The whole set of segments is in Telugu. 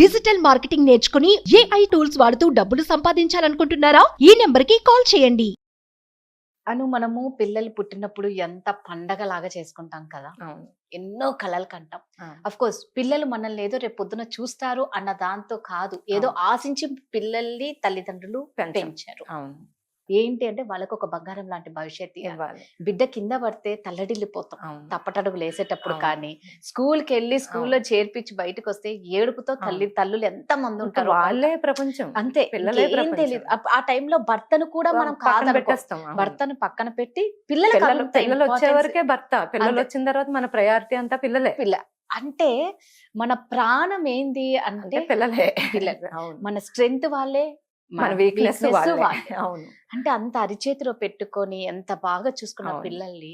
డిజిటల్ మార్కెటింగ్ నేర్చుకుని ఏఐ టూల్స్ వాడుతూ డబ్బులు సంపాదించాలనుకుంటున్నారా? ఈ నెంబర్కి కాల్ చేయండి. మనము పిల్లలు పుట్టినప్పుడు ఎంత పండగలాగా చేసుకుంటాం కదా. అవును. ఎన్నో కలలు కంటాం. ఆ. అఫ్ కోర్స్ పిల్లలు మనల్ని ఏదో రేపు పొద్దున చూస్తారు అన్న దాంతో కాదు, ఏదో ఆశించి పిల్లల్ని తల్లిదండ్రులు పెంచారు. అవును. ఏంటి అంటే వాళ్ళకు ఒక బంగారం లాంటి భవిష్యత్తు ఇవ్వాలి. ఇవ్వాలి. బిడ్డ కింద పడితే తల్లడిల్లిపోతాం. అవును. తప్పటడుగులు వేసేటప్పుడు అవును. కానీ స్కూల్కి వెళ్ళి స్కూల్లో చేర్పించి బయటకు వస్తే ఏడుపుతో తల్లులు ఎంత మంది ఇంకా ఉంటారు. వాళ్ళే ప్రపంచం. అంతే, పిల్లలే ఏం ప్రపంచం. తెలియదు. ఆ టైంలో భర్తను కూడా మనం పక్కన కాదనుకో, పెట్టేస్తాం. అవును. భర్తను పక్కన పెట్టి పిల్లలు వచ్చే వరకే భర్త, పిల్లలు అంతే. వచ్చిన తర్వాత మన ప్రయారిటీ అంతా పిల్లలే. అంటే మన ప్రాణం ఏంది అంటే పిల్లలే. పిల్లలు. అవును. మన స్ట్రెంగ్త్ వాళ్ళే, మన వీక్నెస్ వాళ్ళే. అవును. అంటే అంత అరిచేతిలో పెట్టుకొని ఎంత బాగా చూసుకున్న అవును. పిల్లల్ని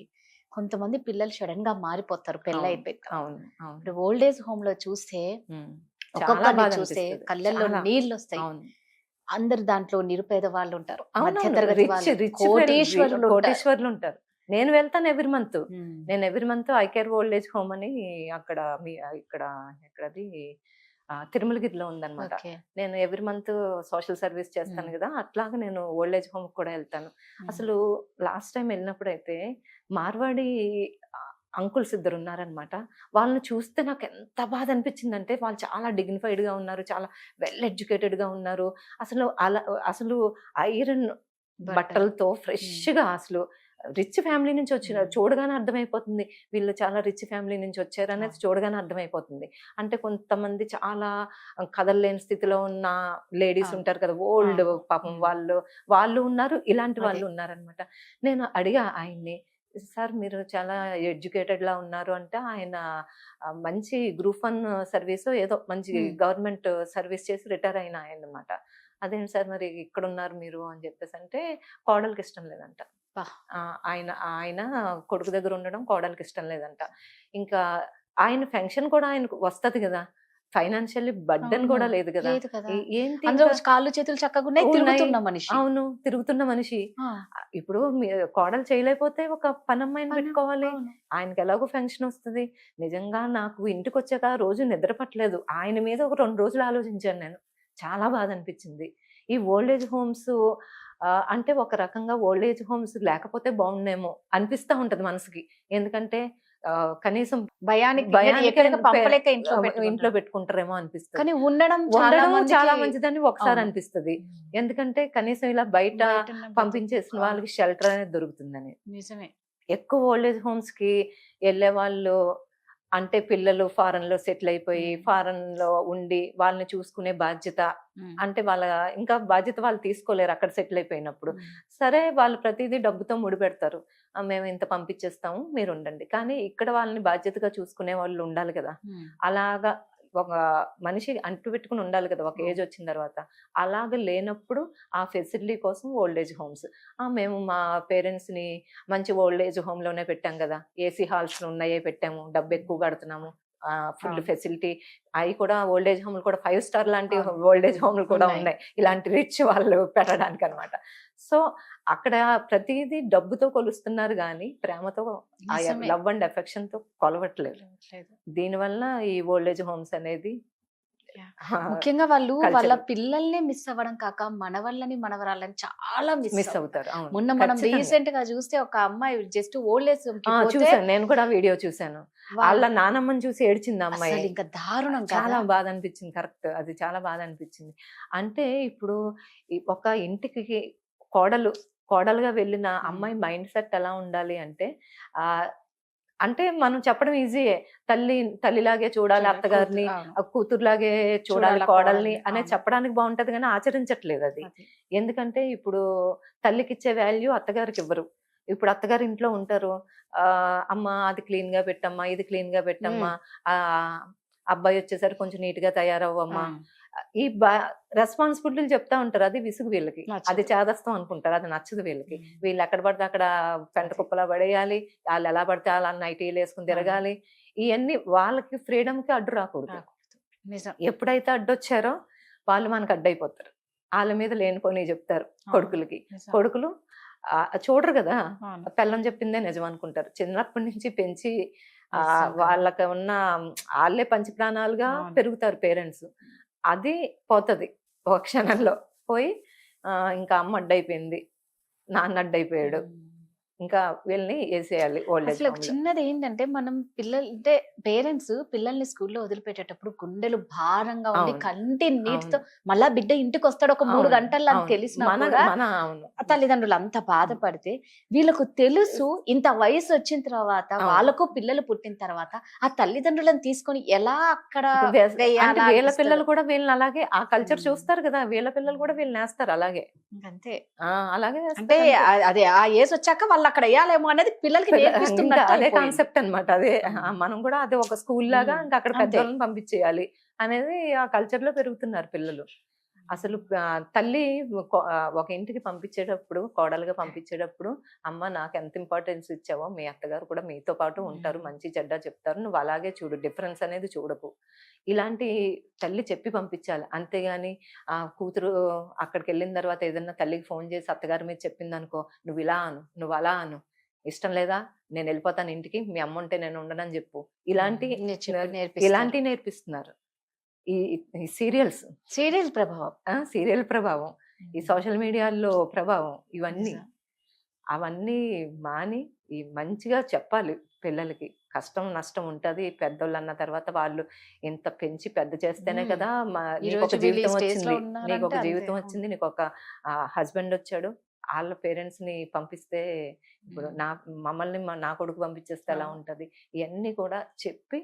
కొంతమంది పిల్లలు సడన్ గా మారిపోతారు పెళ్ళి అయిపోయి. అవును. అవును. ఇప్పుడు ఓల్డ్ ఏజ్ హోమ్ లో చూస్తే ఉమ్. చాలా ఒక్కొక్కరిని బాధ చూస్తే అనిపిస్తది. కళ్ళల్లో చాలా. నీళ్ళు వస్తాయి. అవును. అందరు దాంట్లో నిరుపేద వాళ్ళు ఉంటారు, అవునవును. మధ్యతరగతి వాళ్ళు, కోటీశ్వరులు ఉంటారు. కోటీశ్వరులు ఉంటారు. నేను వెళ్తాను ఎవ్రీ మంత్. ఉమ్. నేను every month I care old age home అని అక్కడ ఇక్కడ ఎక్కడది తిరుమలగిరిలో ఉందన్నమాట. ఓకే. నేను ఎవ్రీ మంత్ సోషల్ సర్వీస్ చేస్తాను కదా, అట్లాగా నేను ఓల్డ్ ఏజ్ హోమ్ కూడా వెళ్తాను. అసలు లాస్ట్ టైం వెళ్ళినప్పుడు అయితే మార్వాడి అంకుల్స్ ఇద్దరు ఉన్నారనమాట. వాళ్ళని చూస్తే నాకు ఎంత బాధ అనిపించిందంటే, వాళ్ళు చాలా డిగ్నిఫైడ్ గా ఉన్నారు, చాలా వెల్ ఎడ్యుకేటెడ్ గా ఉన్నారు. అసలు ఐరన్ బట్టలతో ఫ్రెష్ గా, అసలు రిచ్ ఫ్యామిలీ నుంచి వచ్చిన చూడగానే అర్థమైపోతుంది వీళ్ళు చాలా రిచ్ ఫ్యామిలీ నుంచి వచ్చారు అనేది చూడగానే అర్థమైపోతుంది. అంటే కొంతమంది చాలా కదలలేని స్థితిలో ఉన్న లేడీస్ ఉంటారు కదా, ఓల్డ్ పాపం, వాళ్ళు ఉన్నారు, ఇలాంటి వాళ్ళు ఉన్నారనమాట. నేను అడిగా ఆయన్ని, సార్ మీరు చాలా ఎడ్యుకేటెడ్ లా ఉన్నారు అంటే, ఆయన మంచి గ్రూప్ 1 సర్వీస్ ఏదో మంచి గవర్నమెంట్ సర్వీస్ చేసి రిటైర్ అయిన ఆయన అనమాట. అదేంటి సార్ మరి ఇక్కడ ఉన్నారు మీరు అని చెప్పేసి అంటే, కోడలికి ఇష్టం లేదంట. ఆయన కొడుకు దగ్గర ఉండడం కోడలికి ఇష్టం లేదంట. ఇంకా ఆయన ఫంక్షన్ కూడా ఆయనకు వస్తది కదా, ఫైనాన్షియల్లీ బర్డెన్ కూడా లేదు కదా. ఏంటి కాళ్ళు చేతులు చక్కగా తిరుగుతున్న మనిషి. అవును, తిరుగుతున్న మనిషి. ఇప్పుడు కోడలు చేయలేకపోతే ఒక పనమ్మాయిని పెట్టుకోవాలి. ఆయనకి ఎలాగో ఫంక్షన్ వస్తుంది. నిజంగా నాకు ఇంటికి వచ్చాక రోజు నిద్ర పట్టలేదు. ఆయన మీద ఒక 2 రోజులు ఆలోచించాను నేను. చాలా బాధ అనిపించింది. ఈ ఓల్డ్ ఏజ్ హోమ్స్ అంటే ఒక రకంగా ఓల్డ్ ఏజ్ హోమ్స్ లేకపోతే బాగుండేమో అనిపిస్తా ఉంటది మనసుకి. ఎందుకంటే కనీసం ఇంట్లో పెట్టుకుంటారేమో అనిపిస్తుంది. కానీ ఉండడం చాలా మంచిదని ఒకసారి అనిపిస్తుంది. ఎందుకంటే కనీసం ఇలా బయట పంపించేసిన వాళ్ళకి షెల్టర్ అనేది దొరుకుతుందని. నిజమే. ఎక్కువ ఓల్డ్ ఏజ్ హోమ్స్ కి వెళ్ళే వాళ్ళు అంటే పిల్లలు ఫారెన్ లో సెటిల్ అయిపోయి ఫారెన్ లో ఉండి వాళ్ళని చూసుకునే బాధ్యత, అంటే వాళ్ళ ఇంకా బాధ్యత వాళ్ళు తీసుకోలేరు అక్కడ సెటిల్ అయిపోయినప్పుడు. సరే, వాళ్ళు ప్రతిదీ డబ్బుతో ముడిపెడతారు, మేము ఇంత పంపించేస్తాము మీరు ఉండండి. కానీ ఇక్కడ వాళ్ళని బాధ్యతగా చూసుకునే వాళ్ళు ఉండాలి కదా. అలాగా ఒక మనిషి అంటు పెట్టుకుని ఉండాలి కదా ఒక ఏజ్ వచ్చిన తర్వాత. అలాగ లేనప్పుడు ఆ ఫెసిలిటీ కోసం ఓల్డ్ ఏజ్ హోమ్స్. మేము మా పేరెంట్స్ ని మంచి ఓల్డ్ ఏజ్ హోమ్ లోనే పెట్టాం కదా, ఏసీ హాల్స్ ఉన్నాయే పెట్టాము, డబ్బు ఎక్కువ కడుతున్నాము, ఫుడ్ ఫెసిలిటీ, అవి కూడా ఓల్డ్ ఏజ్ హోమ్లు కూడా 5 స్టార్ లాంటి ఓల్డ్ ఏజ్ హోమ్లు కూడా ఉన్నాయి ఇలాంటి రిచ్ వాళ్ళు పెట్టడానికి అనమాట. సో అక్కడ ప్రతిదీ డబ్బుతో కొలుస్తున్నారు కానీ ప్రేమతో, లవ్ అండ్ అఫెక్షన్ తో కొలవట్లేదు. దీనివల్ల ఈ ఓల్డ్ ఏజ్ హోమ్స్ అనేది ముఖ్యంగా వాళ్ళు వాళ్ళ పిల్లల్ని మిస్ అవ్వడం కాక మనవళ్ళని మనవరాళ్ళని చాలా మిస్ అవుతారు. మొన్న మనం రీసెంట్ గా చూస్తే ఒక అమ్మాయి జస్ట్ ఓల్డ్ ఏజ్ చూసాను, నేను కూడా వీడియో చూసాను. వాళ్ళ నానమ్మని చూసి ఏడ్చింది అమ్మాయి. ఇంకా దారుణం, చాలా బాధ అనిపించింది. కరెక్ట్, అది చాలా బాధ అనిపించింది. అంటే ఇప్పుడు ఒక ఇంటికి కోడలుగా వెళ్ళిన అమ్మాయి మైండ్ సెట్ ఎలా ఉండాలి అంటే, అంటే మనం చెప్పడం ఈజీయే, తల్లిలాగే చూడాలి అత్తగారిని, కూతురులాగే చూడాలి కోడల్ని అనేది చెప్పడానికి బాగుంటది కానీ ఆచరించట్లేదు అది. ఎందుకంటే ఇప్పుడు తల్లికి ఇచ్చే వాల్యూ అత్తగారికి ఇవ్వరు. ఇప్పుడు అత్తగారి ఇంట్లో ఉంటారు, అమ్మ అది క్లీన్ గా పెట్టమ్మా, ఇది క్లీన్ గా పెట్టమ్మా, అబ్బాయి వచ్చేసరికి కొంచెం నీట్ గా తయారవ్వమ్మా, ఈ రెస్పాన్సిబిలిటీలు చెప్తా ఉంటారు. అది విసుగు వీళ్ళకి, అది చేదస్తాం అనుకుంటారు, అది నచ్చదు వీళ్ళకి. వీళ్ళు ఎక్కడ పడితే అక్కడ పెంట కుప్పలా పడేయాలి, వాళ్ళు ఎలా పడితే అలా నైటీలు వేసుకుని తిరగాలి. ఇవన్నీ వాళ్ళకి ఫ్రీడమ్ కి అడ్డు రాకూడదు. ఎప్పుడైతే అడ్డొచ్చారో వాళ్ళు మనకు అడ్డైపోతారు. వాళ్ళ మీద లేనిపోని చెప్తారు కొడుకులకి. కొడుకులు చూడరు కదా, పిల్లని చెప్పిందే నిజం అనుకుంటారు. చిన్నప్పటి నుంచి పెంచి వాళ్ళకి ఉన్న వాళ్ళే పంచ ప్రాణాలుగా పెరుగుతారు పేరెంట్స్. అది పోతది ఒక క్షణంలో. పోయి ఇంకా అమ్మ అడ్డయిపోయింది, నాన్న అడ్డయిపోయాడు, ఇంకా వీళ్ళని ఏసేయాలి ఓల్డ్ ఏజ్ అసలు ఒక హోమ్ లో. చిన్నది ఏంటంటే మనం పిల్లలు అంటే పేరెంట్స్ పిల్లల్ని స్కూల్లో వదిలిపెట్టేటప్పుడు గుండెలు భారంగా ఉండి అవును. కంటి నీటితో అవును. మళ్ళా బిడ్డ ఇంటికి వస్తాడు ఒక 3 అవును. గంటల్లో అని అవును. తెలిసినా మన కూడా మన అవును. తల్లిదండ్రులు అంత బాధపడితే వీళ్ళకు తెలుసు ఇంత వయసు వచ్చిన తర్వాత అవును. వాళ్ళకు పిల్లలు పుట్టిన తర్వాత ఆ తల్లిదండ్రులను తీసుకొని ఎలా అక్కడ ఇప్పుడు అంటే వేయాలా వీళ్ళ అనిపిస్తది. పిల్లలు కూడా వీళ్ళని అలాగే ఆ కల్చర్ ఉమ్. చూస్తారు కదా, వీళ్ళ పిల్లలు కూడా వీళ్ళని వేస్తారు అలాగే. అంతే అలాగే అంటే వేస్తారు అంతే. అదే ఆ ఏజ్ వచ్చాక వాళ్ళు అక్కడ వేయాలేమో అనేది పిల్లలకి ఇంకా నేర్పిస్తున్నట్టు అదే అయిపోయింది. కాన్సెప్ట్ అన్నమాట. అదే మనం కూడా అదే ఒక స్కూల్ లాగా ఇంకా అక్కడ అంతే. పెద్దోళ్ళని పంపించేయాలి అనేది ఆ కల్చర్ లో పెరుగుతున్నారు పిల్లలు. అసలు తల్లి ఒక ఇంటికి పంపించేటప్పుడు, కోడలుగా పంపించేటప్పుడు, అమ్మ నాకు ఎంత ఇంపార్టెన్స్ ఇచ్చావో మీ అత్తగారు కూడా మీతో పాటు ఉంటారు, మంచి చెడ్డ చెప్తారు, నువ్వు అలాగే చూడు, డిఫరెన్స్ అనేది చూడకు. ఇలాంటి తల్లి చెప్పి పంపించాలి. అంతేగాని కూతురు అక్కడికి వెళ్ళిన తర్వాత ఏదన్నా తల్లికి ఫోన్ చేసి అత్తగారి మీద చెప్పింది అనుకో, నువ్వు ఇలా అను, నువ్వు అలా అను, ఇష్టం లేదా నేను వెళ్ళిపోతాను ఇంటికి, మీ అమ్మ ఉంటే నేను ఉండనని చెప్పు. ఇలాంటివి నేర్పిస్తున్నారు ఈ సీరియల్స్, సీరియల్ ప్రభావం. సీరియల్ ప్రభావం, ఈ సోషల్ మీడియాలో ప్రభావం, ఇవన్నీ నిజం. అవన్నీ మాని ఈ మంచిగా చెప్పాలి పిల్లలకి. కష్టం నష్టం ఉంటది, పెద్దోళ్ళు అన్న తర్వాత వాళ్ళు ఇంత పెంచి పెద్ద చేస్తేనే కదా ఈ నీకు రోజు ఒక వీళ్ళు ఈ జీవితం స్టేజ్ లో వచ్చింది, ఉన్నారంటే నీకు ఒక అంతే. జీవితం వచ్చింది, నీకు ఒక హస్బెండ్ వచ్చాడు, వాళ్ళ పేరెంట్స్ ని పంపిస్తే ఇప్పుడు మమ్మల్ని నా కొడుకు పంపించేస్తే ఎలా ఉంటది, ఇవన్నీ కూడా చెప్పి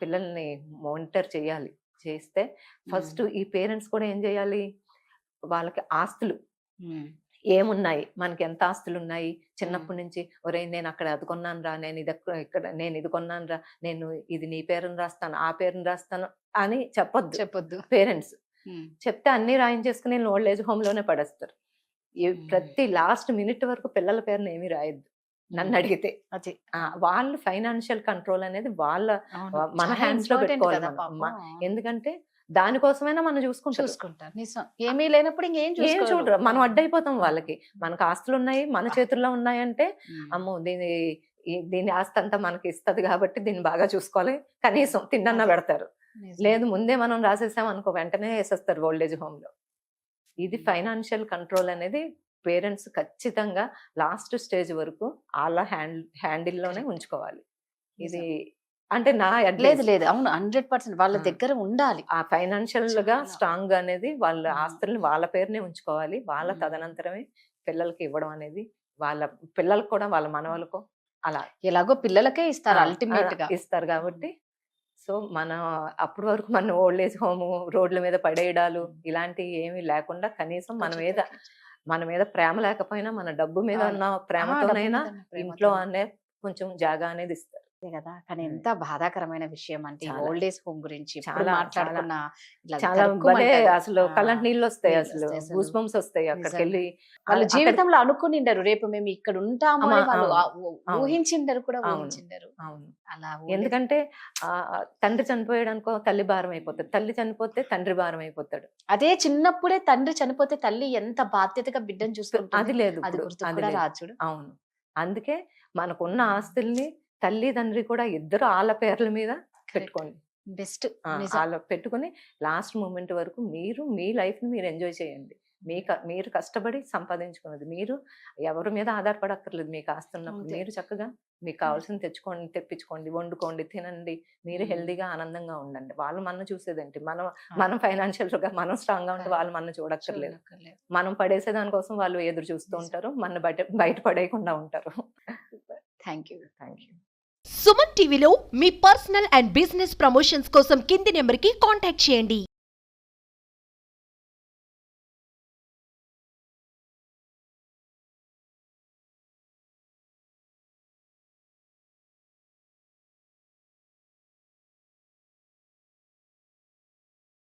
పిల్లల్ని మానిటర్ చేయాలి. చేస్తే ఫస్ట్ ఈ పేరెంట్స్ కూడా ఏం చేయాలి, వాళ్ళకి ఆస్తులు ఏమున్నాయి, మనకి ఎంత ఆస్తులు ఉన్నాయి, చిన్నప్పటి నుంచి ఒరేయ్ నేను అక్కడ అది కొన్నాను రా, నేను ఇక్కడ నేను ఇది కొన్నాను రా, నేను ఇది నీ పేరుని రాస్తాను, ఆ పేరుని రాస్తాను అని చెప్పొద్దు పేరెంట్స్. చెప్తే అన్ని రాయించేసుకుని ఓల్డ్ ఏజ్ హోమ్ లోనే పడేస్తారు. ప్రతి లాస్ట్ మినిట్ వరకు పిల్లల పేరుని ఏమీ రాయొద్దు నన్ను అడిగితే. అదే వాళ్ళు ఫైనాన్షియల్ కంట్రోల్ అనేది మన హ్యాండ్స్ లో పెట్టుకోవాలి మనం. ఎందుకంటే దానికోసమైనా మనం చూసుకుంటారు. నిజం. ఏమీ లేనప్పుడు ఇంకేం ఏం చూడరు, మనం అడ్డైపోతాం వాళ్ళకి. మనకు ఆస్తులు ఉన్నాయి, మన చేతుల్లో ఉన్నాయంటే అమ్మో దీని ఆస్తి అంతా మనకి ఇస్తది కాబట్టి దీన్ని బాగా చూసుకోవాలి, కనీసం తిండన్నా పెడతారు. లేదు ముందే మనం రాసేసాం అనుకో వెంటనే వేసేస్తారు ఓల్డ్ ఏజ్ హోమ్ లో. ఇది ఫైనాన్షియల్ కంట్రోల్ అనేది పేరెంట్స్ ఖచ్చితంగా లాస్ట్ స్టేజ్ వరకు వాళ్ళ హ్యాండిల్లోనే ఉంచుకోవాలి. ఇది అంటే నా లేదు లేదు అవును 100% వాళ్ళ దగ్గర ఉండాలి. ఆ ఫైనాన్షియల్ గా స్ట్రాంగ్ అనేది వాళ్ళ ఆస్తుల్ని వాళ్ళ పేరునే ఉంచుకోవాలి. వాళ్ళ తదనంతరమే పిల్లలకి ఇవ్వడం అనేది, వాళ్ళ పిల్లలకు కూడా వాళ్ళ మనవలకు అలా ఎలాగో పిల్లలకే ఇస్తారు అల్టిమేట్ గా ఇస్తారు కాబట్టి. సో మనం అప్పటి వరకు మన ఓల్డ్ ఏజ్ హోమ్ రోడ్ల మీద పడేయడాలు ఇలాంటివి ఏమీ లేకుండా కనీసం మన మీద ప్రేమ లేకపోయినా మన డబ్బు మీద ఉన్న ప్రేమతోనైనా ఇంట్లో అనే కొంచెం జాగా అనేది ఇస్తారు కదా. కానీ ఎంత బాధాకరమైన విషయం అంటే ఓల్డ్ ఏజ్ హోమ్ గురించి మాట్లాడుకున్న చాలా భలే, అసలు కళ్ళంటి నీళ్ళు వస్తాయి, అసలు గూస్ బంప్స్ వస్తాయి. అక్కడికి వెళ్ళి వాళ్ళు జీవితంలో అనుకునిండరు రేపు మేము ఇక్కడ ఉంటాము అని వాళ్ళు ఊహించిండరు కూడా ఊహించిండరు. అవును అలా ఎందుకంటే తండ్రి చనిపోయాడనుకో తల్లి భారం అయిపోతాడు, తల్లి చనిపోతే తండ్రి భారం అయిపోతాడు. అదే చిన్నప్పుడే తండ్రి చనిపోతే తల్లి ఎంత బాధ్యతగా బిడ్డను చూసుకుంటుంది, అది లేదు రాజుడు. అవును. అందుకే మనకున్న ఆస్తుల్ని తల్లి తండ్రి కూడా ఇద్దరు వాళ్ళ పేర్ల మీద పెట్టుకోండి, బెస్ట్ వాళ్ళ పెట్టుకుని లాస్ట్ మూమెంట్ వరకు మీరు మీ లైఫ్ ని మీరు ఎంజాయ్ చేయండి. మీరు కష్టపడి సంపాదించుకున్నది, మీరు ఎవరి మీద ఆధారపడక్కర్లేదు. మీకు ఆస్తున్నప్పుడు మీరు చక్కగా మీకు కావాల్సింది తెప్పించుకోండి, వండుకోండి, తినండి, మీరు హెల్దీగా ఆనందంగా ఉండండి. వాళ్ళు మన చూసేదేంటి, మనం ఫైనాన్షియల్ గా మనం స్ట్రాంగ్ గా ఉంటే వాళ్ళు మన చూడక్కర్లేదు. మనం పడేసే దానికోసం వాళ్ళు ఎదురు చూస్తూ ఉంటారు, మన బయట పడేయకుండా ఉంటారు. Thank you. సుమన్ టీవీలో మీ పర్సనల్ అండ్ బిజినెస్ ప్రమోషన్స్ కోసం కింది నెంబర్కి కాంటాక్ట్ చేయండి.